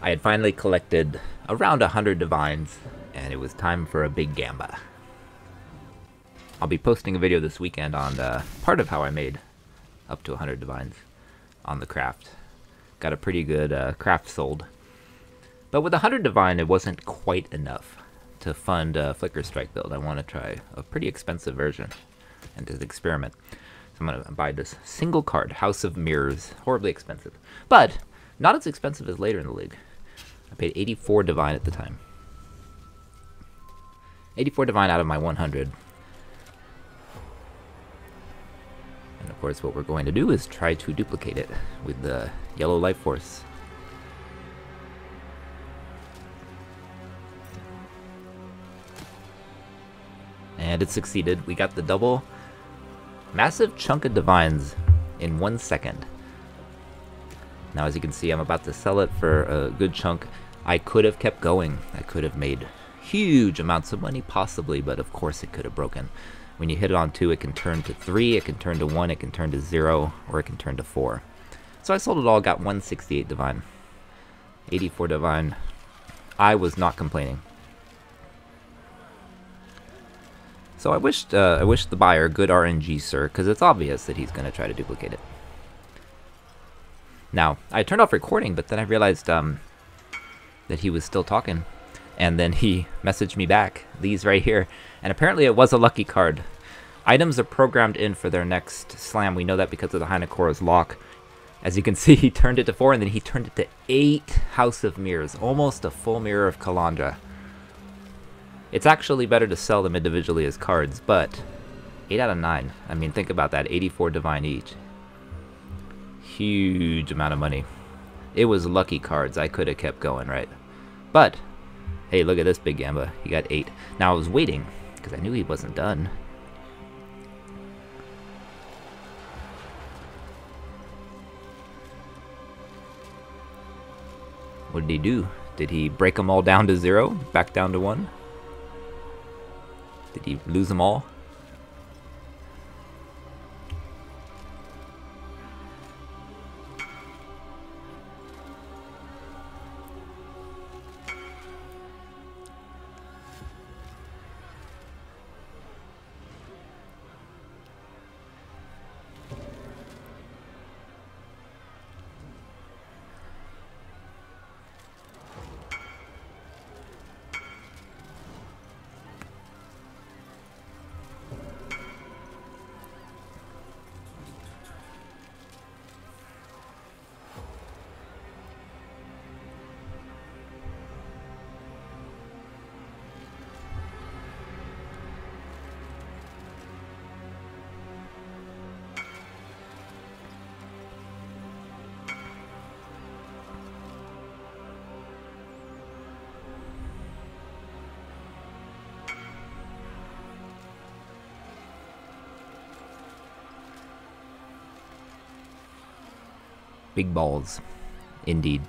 I had finally collected around 100 divines, and it was time for a big gamba. I'll be posting a video this weekend on part of how I made up to 100 divines on the craft. Got a pretty good craft sold. But with 100 divine, it wasn't quite enough to fund a Flicker Strike build. I want to try a pretty expensive version and just experiment. So I'm going to buy this single card, House of Mirrors. Horribly expensive. But not as expensive as later in the league. I paid 84 divine at the time. 84 divine out of my 100. And of course what we're going to do is try to duplicate it with the Yellow Life Force. And it succeeded. We got the double massive chunk of divines in 1 second. Now as you can see, I'm about to sell it for a good chunk. I could have kept going. I could have made huge amounts of money possibly, but of course it could have broken. When you hit it on 2, it can turn to 3, it can turn to 1, it can turn to 0, or it can turn to 4. So I sold it all, got 168 divine. 84 divine. I was not complaining. So I wished the buyer good RNG, sir, because it's obvious that he's going to try to duplicate it. Now, I turned off recording, but then I realized that he was still talking. And then he messaged me back, these right here. And apparently it was a lucky card. Items are programmed in for their next slam. We know that because of the Heinekura's lock. As you can see, he turned it to 4, and then he turned it to 8 House of Mirrors. Almost a full mirror of Kalandra. It's actually better to sell them individually as cards, but 8 out of 9. I mean, think about that. 84 divine each. Huge amount of money. It was lucky cards. I could have kept going, right? But hey, look at this big gamba. He got 8. Now I was waiting because I knew he wasn't done. What did he do? Did he break them all down to 0? Back down to 1? Did he lose them all? Big balls, indeed.